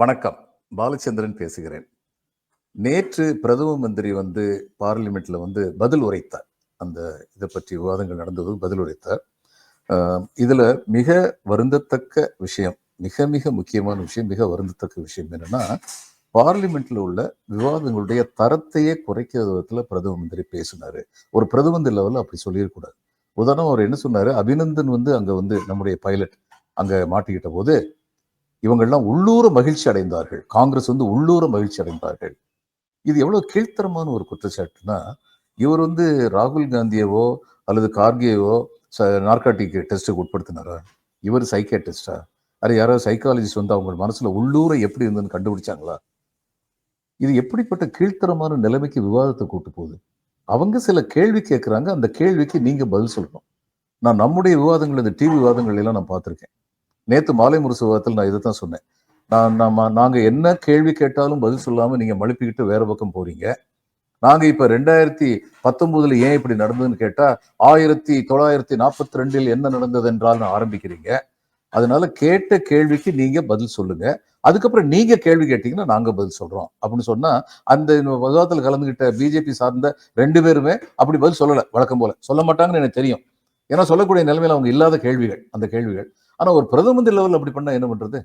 வணக்கம். பாலச்சந்திரன் பேசுகிறேன். நேற்று பிரதம மந்திரி பார்லிமெண்ட்ல பதில் உரைத்தார். அந்த இதை பற்றி விவாதங்கள் நடந்தது, பதில் உரைத்தார். இதுல மிக வருந்தத்தக்க விஷயம், மிக மிக முக்கியமான விஷயம், மிக வருந்தத்தக்க விஷயம் என்னன்னா, பார்லிமெண்ட்ல உள்ள விவாதங்களுடைய தரத்தையே குறைக்கிற விதத்துல பிரதம மந்திரி பேசினாரு. ஒரு பிரதமர் லெவலில் அப்படி சொல்லிடக்கூடாது. உதாரணம் அவர் என்ன சொன்னாரு, அபிநந்தன் அங்க நம்முடைய பைலட் அங்க மாட்டிக்கிட்ட போது இவங்கெல்லாம் உள்ளூர மகிழ்ச்சி அடைந்தார்கள். காங்கிரஸ் உள்ளூர மகிழ்ச்சி அடைந்தார்கள். இது எவ்வளவு கீழ்த்தரமான ஒரு குற்றச்சாட்டுனா, இவர் ராகுல் காந்தியவோ அல்லது கார்கேவோ நார்காட்டிக் டெஸ்ட்டுக்கு உட்படுத்தினாரா? இவர் சைக்கியாட்ரிஸ்டா? அது யாராவது சைக்காலஜிஸ்ட் அவங்க மனசுல உள்ளூர எப்படி இருந்ததுன்னு கண்டுபிடிச்சாங்களா? இது எப்படிப்பட்ட கீழ்த்தரமான நிலைமைக்கு விவாதத்தை கூட்டு போகுது? அவங்க சில கேள்வி கேட்கிறாங்க, அந்த கேள்விக்கு நீங்க பதில் சொல்லணும். நான் நம்முடைய விவாதங்கள், இந்த டிவி விவாதங்கள் எல்லாம் நான் பார்த்திருக்கேன். நேற்று மாலை முரசு விவாதத்தில் நான் இதை தான் சொன்னேன். நாங்க என்ன கேள்வி கேட்டாலும் பதில் சொல்லாம நீங்க மழுப்பிக்கிட்டு வேற பக்கம் போறீங்க. நாங்க இப்ப 2019 ஏன் இப்படி நடந்ததுன்னு கேட்டா 1942 என்ன நடந்தது என்றால் ஆரம்பிக்கிறீங்க. அதனால கேட்ட கேள்விக்கு நீங்க பதில் சொல்லுங்க. அதுக்கப்புறம் நீங்க கேள்வி கேட்டீங்கன்னா நாங்க பதில் சொல்றோம் அப்படின்னு சொன்னா, அந்த விவாதத்தில் கலந்துகிட்ட பிஜேபி சார்ந்த 2 பேருமே அப்படி பதில் சொல்லல. வழக்கம் போல சொல்ல மாட்டாங்கன்னு எனக்கு தெரியும். ஏன்னா சொல்லக்கூடிய நிலைமையில அவங்க இல்லாத கேள்விகள் அந்த கேள்விகள். ஆனா ஒரு பிரதம மந்திரி லெவல் அப்படி பண்ணா என்ன பண்றது?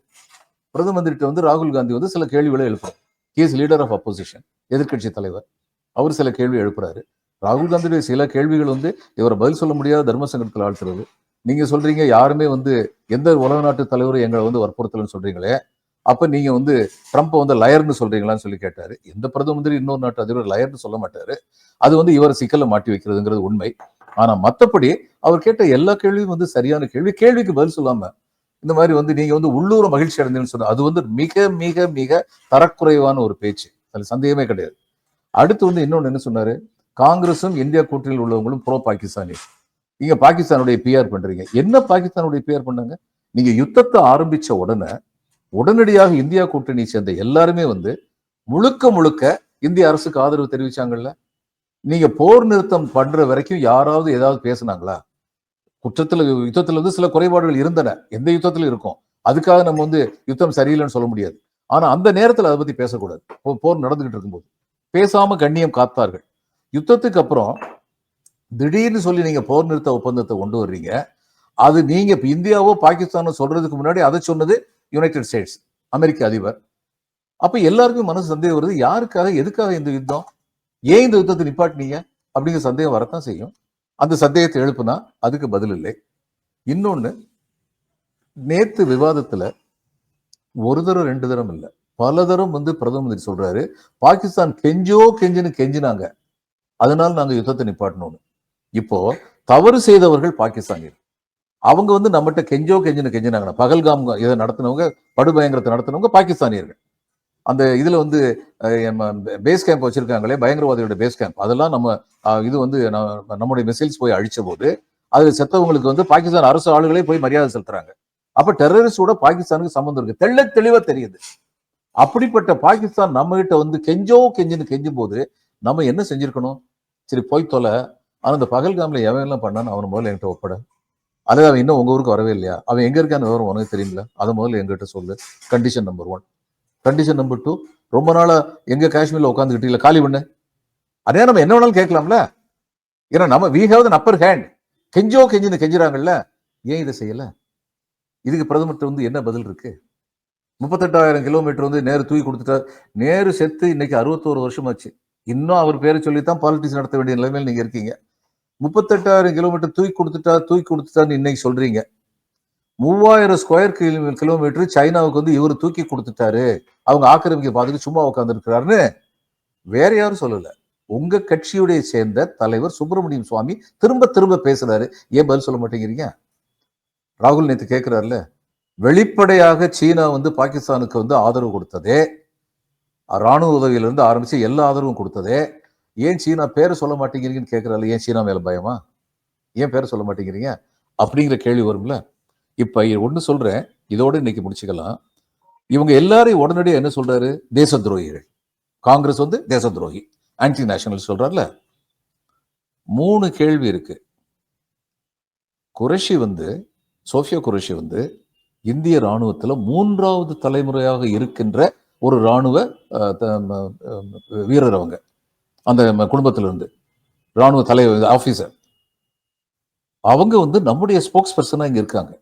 பிரதம மந்திரிட்ட ராகுல் காந்தி சில கேள்விகளை எழுப்புறாரு. He is leader of opposition, எதிர்கட்சி தலைவர். அவர் சில கேள்வி எழுப்புறாரு. ராகுல் காந்தியுடைய சில கேள்விகள் இவரை பதில் சொல்ல முடியாத தர்ம சங்கடத்தில் ஆழ்த்துறது. நீங்க சொல்றீங்க யாருமே எந்த உலக நாட்டு தலைவரும் எங்களை வற்புறுத்தலன்னு சொல்றீங்களே, அப்ப நீங்க ட்ரம்ப் லயர்னு சொல்றீங்களான்னு சொல்லி கேட்டாரு. எந்த பிரதம மந்திரி இன்னொரு நாட்டு அதிபர் லயர்னு சொல்ல மாட்டாரு. அது இவரை சிக்கல்ல மாட்டி வைக்கிறதுங்கிறது உண்மை. ஆனா மத்தபடி அவர் கேட்ட எல்லா கேள்வியும் சரியான கேள்வி. கேள்விக்கு பதில் சொல்லாம இந்த மாதிரி நீங்க உள்ளூர மகிழ்ச்சி அடைந்தீங்கன்னு சொன்னா அது மிக மிக மிக தரக்குறைவான ஒரு பேச்சு. அதுல சந்தேகமே கிடையாது. அடுத்து இன்னொன்னு என்ன சொன்னாரு, காங்கிரசும் இந்தியா கூட்டணியில் உள்ளவங்களும் ப்ரோ பாகிஸ்தானி. நீங்க பாகிஸ்தானுடைய பிஆர் பண்றீங்க. என்ன பாகிஸ்தானுடைய பிஆர் பண்ணாங்க? நீங்க யுத்தத்தை ஆரம்பிச்ச உடனடியாக இந்தியா கூட்டணியை சேர்ந்த எல்லாருமே முழுக்க முழுக்க இந்திய அரசுக்கு ஆதரவு தெரிவிச்சாங்கல்ல. நீங்க போர் நிறுத்தம் பண்ற வரைக்கும் யாராவது ஏதாவது பேசினாங்களா? யுத்தத்துல சில குறைபாடுகள் இருந்தன, எந்த யுத்தத்திலும் இருக்கும். அதுக்காக நம்ம யுத்தம் சரியில்லைன்னு சொல்ல முடியாது. ஆனா அந்த நேரத்தில் அதை பத்தி பேசக்கூடாது. போர் நடந்துகிட்டு இருக்கும்போது பேசாம கண்ணியம் காத்தார்கள். யுத்தத்துக்கு அப்புறம் திடீர்னு சொல்லி நீங்க போர் நிறுத்த ஒப்பந்தத்தை கொண்டு வர்றீங்க. அது நீங்க இந்தியாவோ பாகிஸ்தானோ சொல்றதுக்கு முன்னாடி அதை சொன்னது யுனைடெட் ஸ்டேட்ஸ், அமெரிக்க அதிபர். அப்ப எல்லாருக்கும் மனசு சந்தேகம் வருது, யாருக்காக எதுக்காக இந்த யுத்தம், ஏன் இந்த யுத்தத்தை நிப்பாட்டினீங்க அப்படிங்கிற சந்தேகம் வரத்தான் செய்யும். அந்த சந்தேகத்தை எழுப்புனா அதுக்கு பதில் இல்லை. இன்னொன்னு, நேத்து விவாதத்துல ஒரு தரம் 2 தரம் இல்ல, பல தரம் பிரதம மந்திரி சொல்றாரு, பாகிஸ்தான் கெஞ்சுன்னு கெஞ்சினாங்க, அதனால நாங்க யுத்தத்தை நிப்பாட்டணும். இப்போ தவறு செய்தவர்கள் பாகிஸ்தானியர். அவங்க நம்மகிட்ட கெஞ்சுன்னு கெஞ்சினாங்க. பகல்காம் இதை நடத்தினவங்க, படுபயங்கரத்தை நடத்தினவங்க பாகிஸ்தானியர்கள். அந்த இதுல பேஸ் கேம்ப் வச்சிருக்காங்களே, பயங்கரவாதியோட பேஸ் கேம்ப், அதெல்லாம் நம்ம இது நம்முடைய மிசைல்ஸ் போய் அழிச்ச போது அது செத்தவங்களுக்கு பாகிஸ்தான் அரசு ஆளுகளே போய் மரியாதை செலுத்துறாங்க. அப்ப டெரரிஸ்டோட பாகிஸ்தானுக்கு சம்பந்தம் இருக்கு, தெளிவா தெரியுது. அப்படிப்பட்ட பாகிஸ்தான் நம்ம கிட்ட கெஞ்சுன்னு கெஞ்சும் போது நம்ம என்ன செஞ்சிருக்கணும்? சரி போய் தொலை, ஆனா இந்த பகல்காம்ல எவன் எல்லாம் பண்ணான்னு அவனை முதல்ல என்கிட்ட ஒப்பட. அல்லது அவன் இன்னும் உங்க ஊருக்கு வரவே இல்லையா, அவன் எங்க இருக்கான்னு விவரம் உனக்கு தெரியுங்களா, அதை முதல்ல எங்கிட்ட சொல்லு. Condition number 1. கண்டிஷன் நம்பர் 2, ரொம்ப நாளா எங்க காஷ்மீர்ல உட்காந்துக்கிட்டீங்களா, காலி பண்ணு. அதே நம்ம என்ன வேணாலும் கேட்கலாம்ல. ஏன்னா நம்ம we have the upper hand. கெஞ்சுன்னு கெஞ்சுறாங்கல்ல, ஏன் இதை செய்யல? இதுக்கு பிரதமர் என்ன பதில் இருக்கு? 38,000 கிலோமீட்டர் நேரு தூக்கி கொடுத்துட்டா. நேரு செத்து இன்னைக்கு 61 வருஷம் ஆச்சு. இன்னும் அவர் பேரை சொல்லித்தான் பாலிடிக்ஸ் நடத்த வேண்டிய நிலைமையில் நீங்க இருக்கீங்க. 38,000 கிலோமீட்டர் தூக்கி கொடுத்துட்டான்னு இன்னைக்கு சொல்றீங்க. 3000 ஸ்கொயர் கிலோமீட்டர் சைனாவுக்கு இவர் தூக்கி கொடுத்துட்டாரு, அவங்க ஆக்கிரமிக்க பார்த்துட்டு சும்மா உட்கார்ந்து இருக்கிறாருன்னு வேற யாரும் சொல்லல. உங்க கட்சியுடைய சேர்ந்த தலைவர் சுப்பிரமணியம் சுவாமி திரும்ப திரும்ப பேசுறாரு. ஏன் பதில் சொல்ல மாட்டேங்கிறீங்க? ராகுல் நேத்து கேட்கிறாருல, வெளிப்படையாக சீனா பாகிஸ்தானுக்கு ஆதரவு கொடுத்ததே, ராணுவ உதவியிலிருந்து ஆரம்பிச்சு எல்லா ஆதரவும் கொடுத்ததே, ஏன் சீனா பேரை சொல்ல மாட்டேங்கிறீங்கன்னு கேட்கிறாரு. ஏன் சீனா மேல பயமா? ஏன் பேரை சொல்ல மாட்டேங்கிறீங்க அப்படிங்கிற கேள்வி வரும்ல. இப்ப ஒண்ணு சொல்றேன், இதோட இன்னைக்கு முடிச்சுக்கலாம். இவங்க எல்லாரையும் உடனடியாக என்ன சொல்றாரு? தேச துரோகிகள். காங்கிரஸ் தேச துரோகி, ஆன்டி நேஷனல் சொல்றாருல. 3 கேள்வி இருக்கு. குரேஷி சோஃபியா குரேஷி இந்திய ராணுவத்துல 3வது தலைமுறையாக இருக்கின்ற ஒரு ராணுவ வீரர். அவங்க அந்த குடும்பத்தில இருந்து ராணுவ தலைவர் ஆபீசர். அவங்க வந்து நம்முடைய ஸ்போக்ஸ் பர்சனா இங்க இருக்காங்க.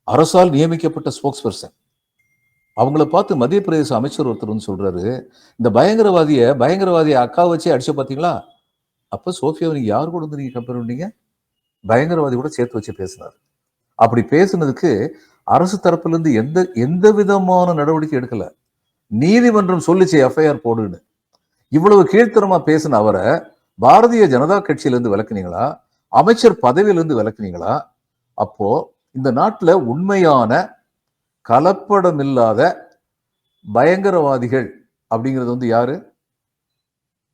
அரசால் நியமிக்கப்பட்ட ஸ்போக்ஸ் பர்சன். அவங்கள பார்த்து மத்திய பிரதேச அமைச்சர் ஒருத்தர் வந்து சொல்றாரு, இந்த பயங்கரவாதியை அக்கா வச்சே அடிச்ச பாத்தீங்களா? அப்ப சோஃபியாவை நீங்க யார் கூட வந்து நீங்க கம்பேர் பண்ணீங்க? பயங்கரவாதி கூட சேர்த்து வச்சு பேசினார். அப்படி பேசுனதுக்கு அரசு தரப்புல இருந்து எந்த விதமான நடவடிக்கை எடுக்கல. நீதிமன்றம் சொல்லிச்சு எஃப்ஐஆர் போடுன்னு. இவ்வளவு கீழ்த்தரமா பேசின அவரை பாரதிய ஜனதா கட்சியிலிருந்து விலக்குனீங்களா? அமைச்சர் பதவியிலிருந்து விலக்குனீங்களா? அப்போ இந்த நாட்டுல உண்மையான கலப்படம் இல்லாத பயங்கரவாதிகள் அப்படிங்கிறது வந்து யாரு?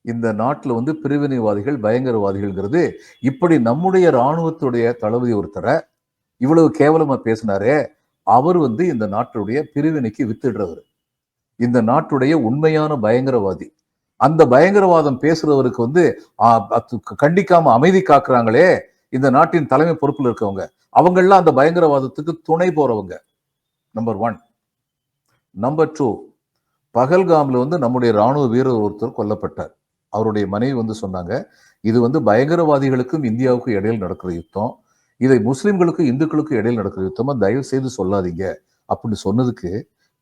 இந்த நாட்டுல வந்து பிரிவினைவாதிகள், பயங்கரவாதிகள்ங்கிறது இப்படி நம்முடைய ராணுவத்துடைய தளபதி ஒருத்தரை இவ்வளவு கேவலமா பேசினாரே, அவர் வந்து இந்த நாட்டுடைய பிரிவினைக்கு வித்துடுறவர். இந்த நாட்டுடைய உண்மையான பயங்கரவாதி. அந்த பயங்கரவாதம் பேசுறவருக்கு வந்து கண்டிக்காம அமைதி காக்குறாங்களே இந்த நாட்டின் தலைமை பொறுப்பில் இருக்கவங்க, அவங்கெல்லாம் அந்த பயங்கரவாதத்துக்கு துணை போறவங்க. நம்பர் 1. நம்பர் 2, பகல்காம்ல வந்து நம்முடைய ராணுவ வீரர் ஒருத்தர் கொல்லப்பட்டார். அவருடைய மனைவி வந்து சொன்னாங்க, இது வந்து பயங்கரவாதிகளுக்கும் இந்தியாவுக்கும் இடையில் நடக்கிற யுத்தம், இதை முஸ்லிம்களுக்கும் இந்துக்களுக்கும் இடையில் நடக்கிற யுத்தமா தயவு செய்து சொல்லாதீங்க அப்படின்னு சொன்னதுக்கு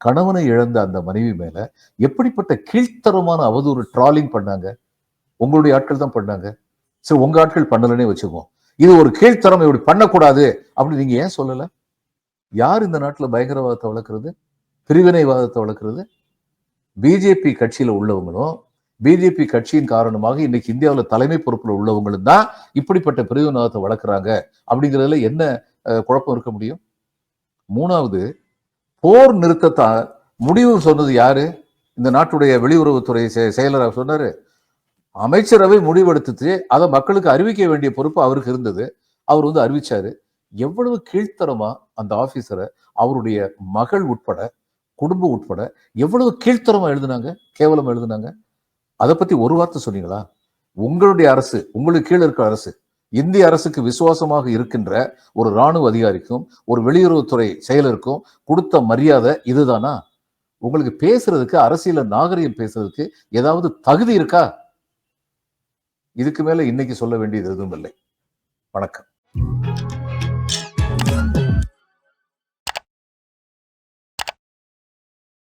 கணவனை இழந்த அந்த மனைவி மேல எப்படிப்பட்ட கீழ்த்தரமான அவதூறு ட்ராலிங் பண்ணாங்க. உங்களுடைய ஆட்கள் தான் பண்ணாங்க. சரி, உங்க ஆட்கள் பண்ணலன்னே வச்சுக்குவோம். இது ஒரு கீழ்த்தரம், இப்படி பண்ணக்கூடாது அப்படின்னு நீங்க ஏன் சொல்லல? யார் இந்த நாட்டுல பயங்கரவாதத்தை வளர்க்கறது, பிரிவினைவாதத்தை வளர்க்கறது? பிஜேபி கட்சியில உள்ளவங்களும் பிஜேபி கட்சியின் காரணமாக இன்னைக்கு இந்தியாவில் தலைமை பொறுப்புல உள்ளவங்களும் தான் இப்படிப்பட்ட பிரிவினைவாதத்தை வளர்க்குறாங்க. அப்படிங்கிறதுல என்ன குழப்பம் இருக்க முடியும்? 3வது, போர் நிறுத்தத்தை முடிவு சொன்னது யாரு? இந்த நாட்டுடைய வெளியுறவுத்துறை செயலராக சொன்னாரு. அமைச்சரவை முடிவெடுத்துட்டு அதை மக்களுக்கு அறிவிக்க வேண்டிய பொறுப்பு அவருக்கு இருந்தது. அவர் வந்து அறிவிச்சாரு. எவ்வளவு கீழ்த்தரமா அந்த ஆபீசரை அவருடைய மகள் உட்பட, குடும்பம் உட்பட எவ்வளவு கீழ்த்தரமா எழுதுனாங்க, கேவலம் எழுதுனாங்க. அதை பத்தி ஒரு வார்த்தை சொன்னீங்களா? உங்களுடைய அரசு, உங்களுக்கு கீழே இருக்கிற அரசு, இந்திய அரசுக்கு விசுவாசமாக இருக்கின்ற ஒரு ராணுவ அதிகாரிக்கும் ஒரு வெளியுறவுத்துறை செயலருக்கும் கொடுத்த மரியாதை இதுதானா? உங்களுக்கு பேசுறதுக்கு, அரசியல நாகரிகம் பேசுறதுக்கு ஏதாவது தகுதி இருக்கா? இதுக்கு மேல இன்னைக்கு சொல்ல வேண்டியது எதுவும் இல்லை. வணக்கம்.